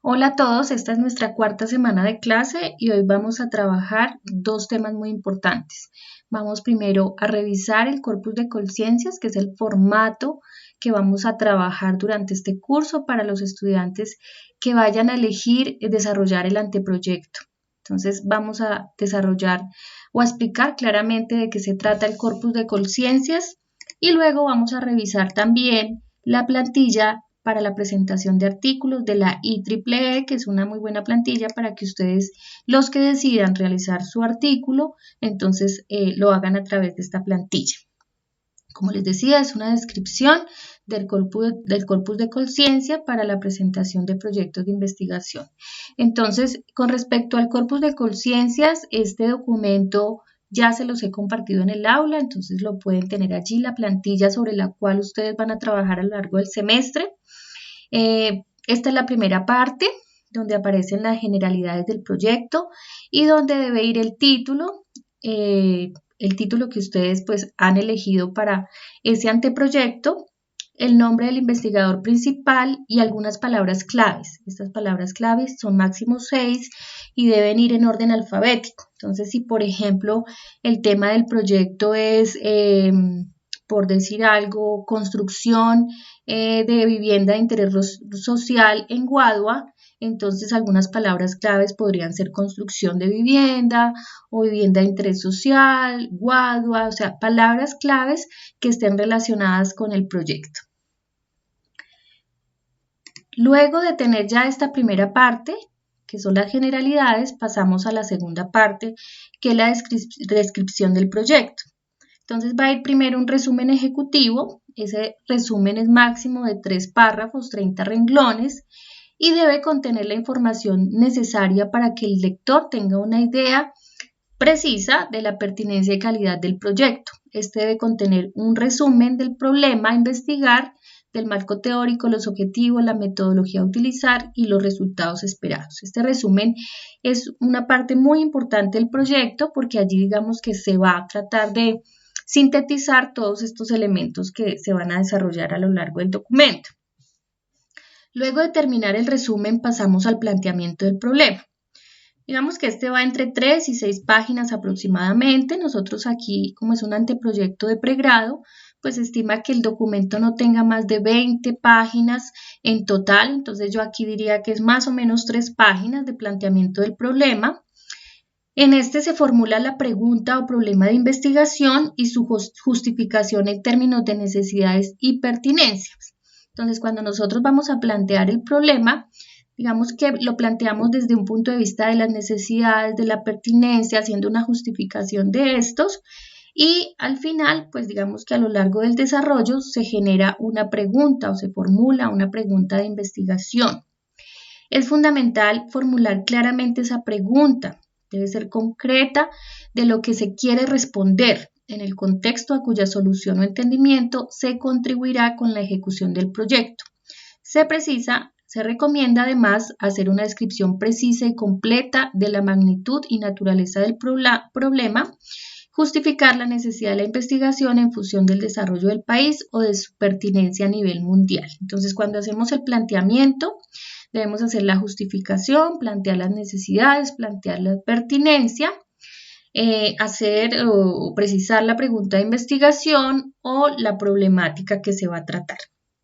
Hola a todos, esta es nuestra cuarta semana de clase y hoy vamos a trabajar dos temas muy importantes. Vamos primero a revisar el corpus de conciencias, que es el formato que vamos a trabajar durante este curso para los estudiantes que vayan a elegir desarrollar el anteproyecto. Entonces vamos a desarrollar o a explicar claramente de qué se trata el corpus de conciencias y luego vamos a revisar también la plantilla para la presentación de artículos de la IEEE, que es una muy buena plantilla para que ustedes, los que decidan realizar su artículo, entonces lo hagan a través de esta plantilla. Como les decía, es una descripción del corpus de conciencia para la presentación de proyectos de investigación. Entonces, con respecto al corpus de conciencias, este documento ya se los he compartido en el aula, entonces lo pueden tener allí, la plantilla sobre la cual ustedes van a trabajar a lo largo del semestre. Esta es la primera parte, donde aparecen las generalidades del proyecto y donde debe ir el título que ustedes pues han elegido para ese anteproyecto, el nombre del investigador principal y algunas palabras claves. Estas palabras claves son máximo 6 y deben ir en orden alfabético. Entonces, si por ejemplo el tema del proyecto es, por decir algo, construcción de vivienda de interés social en Guadua, entonces algunas palabras claves podrían ser construcción de vivienda o vivienda de interés social, Guadua, o sea, palabras claves que estén relacionadas con el proyecto. Luego de tener ya esta primera parte, que son las generalidades, pasamos a la segunda parte, que es la descripción del proyecto. Entonces va a ir primero un resumen ejecutivo, ese resumen es máximo de 3 párrafos, 30 renglones, y debe contener la información necesaria para que el lector tenga una idea precisa de la pertinencia y calidad del proyecto. Este debe contener un resumen del problema a investigar, del marco teórico, los objetivos, la metodología a utilizar y los resultados esperados. Este resumen es una parte muy importante del proyecto porque allí digamos que se va a tratar de sintetizar todos estos elementos que se van a desarrollar a lo largo del documento. Luego de terminar el resumen pasamos al planteamiento del problema. Digamos que este va entre 3 y 6 páginas aproximadamente. Nosotros aquí, como es un anteproyecto de pregrado, pues se estima que el documento no tenga más de 20 páginas en total. Entonces yo aquí diría que es más o menos 3 páginas de planteamiento del problema. En este se formula la pregunta o problema de investigación y su justificación en términos de necesidades y pertinencias. Entonces, cuando nosotros vamos a plantear el problema, digamos que lo planteamos desde un punto de vista de las necesidades, de la pertinencia, haciendo una justificación de estos y al final, pues digamos que a lo largo del desarrollo se genera una pregunta o se formula una pregunta de investigación. Es fundamental formular claramente esa pregunta, debe ser concreta de lo que se quiere responder en el contexto a cuya solución o entendimiento se contribuirá con la ejecución del proyecto. Se recomienda además hacer una descripción precisa y completa de la magnitud y naturaleza del problema, justificar la necesidad de la investigación en función del desarrollo del país o de su pertinencia a nivel mundial. Entonces, cuando hacemos el planteamiento, debemos hacer la justificación, plantear las necesidades, plantear la pertinencia, hacer o precisar la pregunta de investigación o la problemática que se va a tratar.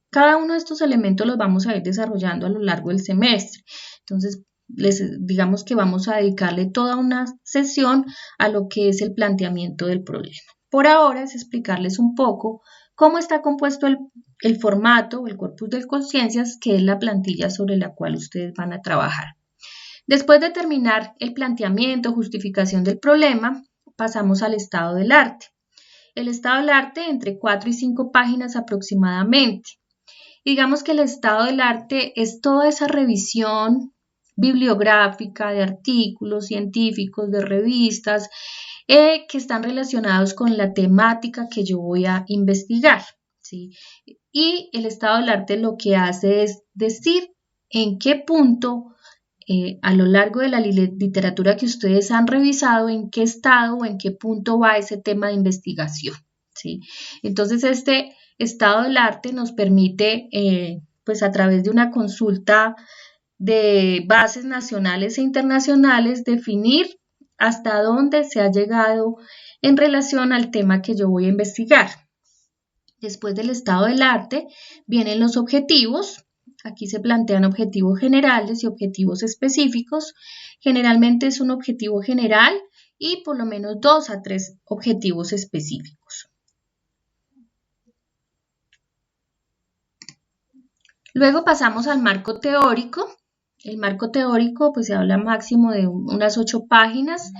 Cada uno de estos elementos los vamos a ir desarrollando a lo largo del semestre. Entonces, digamos que vamos a dedicarle toda una sesión a lo que es el planteamiento del problema. Por ahora es explicarles un poco cómo está compuesto el formato o el corpus de conciencias, que es la plantilla sobre la cual ustedes van a trabajar. Después de terminar el planteamiento, justificación del problema, pasamos al estado del arte. El estado del arte entre 4 y 5 páginas aproximadamente. Digamos que el estado del arte es toda esa revisión bibliográfica de artículos científicos, de revistas, que están relacionados con la temática que yo voy a investigar, ¿sí? Y el estado del arte lo que hace es decir en qué punto a lo largo de la literatura que ustedes han revisado, en qué estado o en qué punto va ese tema de investigación, ¿sí? Entonces, este estado del arte nos permite, pues a través de una consulta de bases nacionales e internacionales, definir hasta dónde se ha llegado en relación al tema que yo voy a investigar. Después del estado del arte vienen los objetivos. Aquí se plantean objetivos generales y objetivos específicos. Generalmente es un objetivo general y por lo menos 2 a 3 objetivos específicos. Luego pasamos al marco teórico. El marco teórico pues se habla máximo de unas 8 páginas.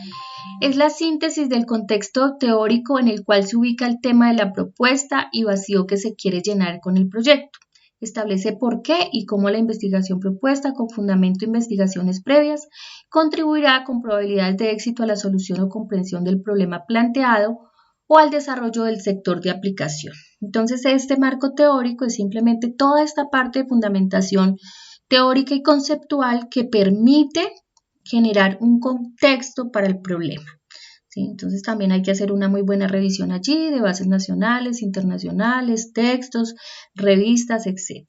Es la síntesis del contexto teórico en el cual se ubica el tema de la propuesta y vacío que se quiere llenar con el proyecto. Establece por qué y cómo la investigación propuesta con fundamento de investigaciones previas contribuirá con probabilidades de éxito a la solución o comprensión del problema planteado o al desarrollo del sector de aplicación. Entonces, este marco teórico es simplemente toda esta parte de fundamentación teórica y conceptual que permite generar un contexto para el problema. ¿Sí? Entonces también hay que hacer una muy buena revisión allí de bases nacionales, internacionales, textos, revistas, etc.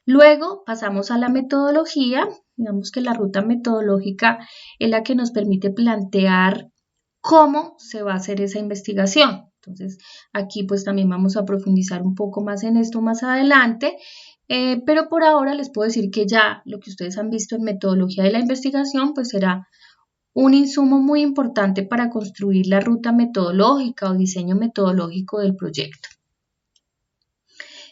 Luego pasamos a la metodología. Digamos que la ruta metodológica es la que nos permite plantear cómo se va a hacer esa investigación. Entonces aquí pues también vamos a profundizar un poco más en esto más adelante. Pero por ahora les puedo decir que ya lo que ustedes han visto en metodología de la investigación pues será un insumo muy importante para construir la ruta metodológica o diseño metodológico del proyecto.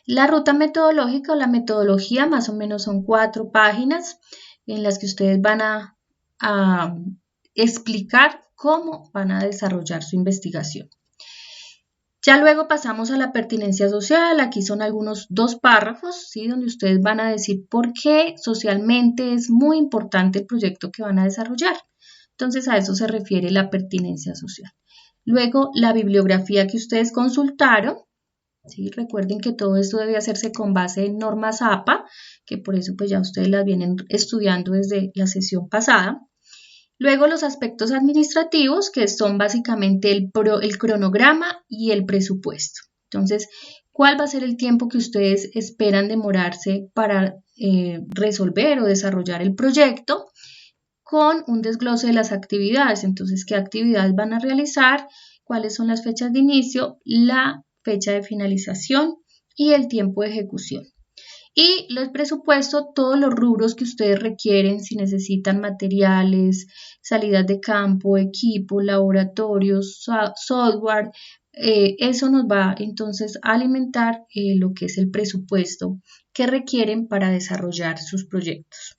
La ruta metodológica o la metodología más o menos son 4 páginas en las que ustedes van a explicar cómo van a desarrollar su investigación. Ya luego pasamos a la pertinencia social. Aquí son algunos 2 párrafos, ¿sí? Donde ustedes van a decir por qué socialmente es muy importante el proyecto que van a desarrollar. Entonces a eso se refiere la pertinencia social. Luego la bibliografía que ustedes consultaron. ¿Sí? Recuerden que todo esto debe hacerse con base en normas APA, que por eso pues ya ustedes las vienen estudiando desde la sesión pasada. Luego los aspectos administrativos, que son básicamente el cronograma y el presupuesto. Entonces, ¿cuál va a ser el tiempo que ustedes esperan demorarse para resolver o desarrollar el proyecto? Con un desglose de las actividades. Entonces, ¿qué actividades van a realizar? ¿Cuáles son las fechas de inicio? La fecha de finalización y el tiempo de ejecución. Y los presupuestos, todos los rubros que ustedes requieren, si necesitan materiales, salidas de campo, equipo, laboratorios, software, eso nos va entonces a alimentar lo que es el presupuesto que requieren para desarrollar sus proyectos.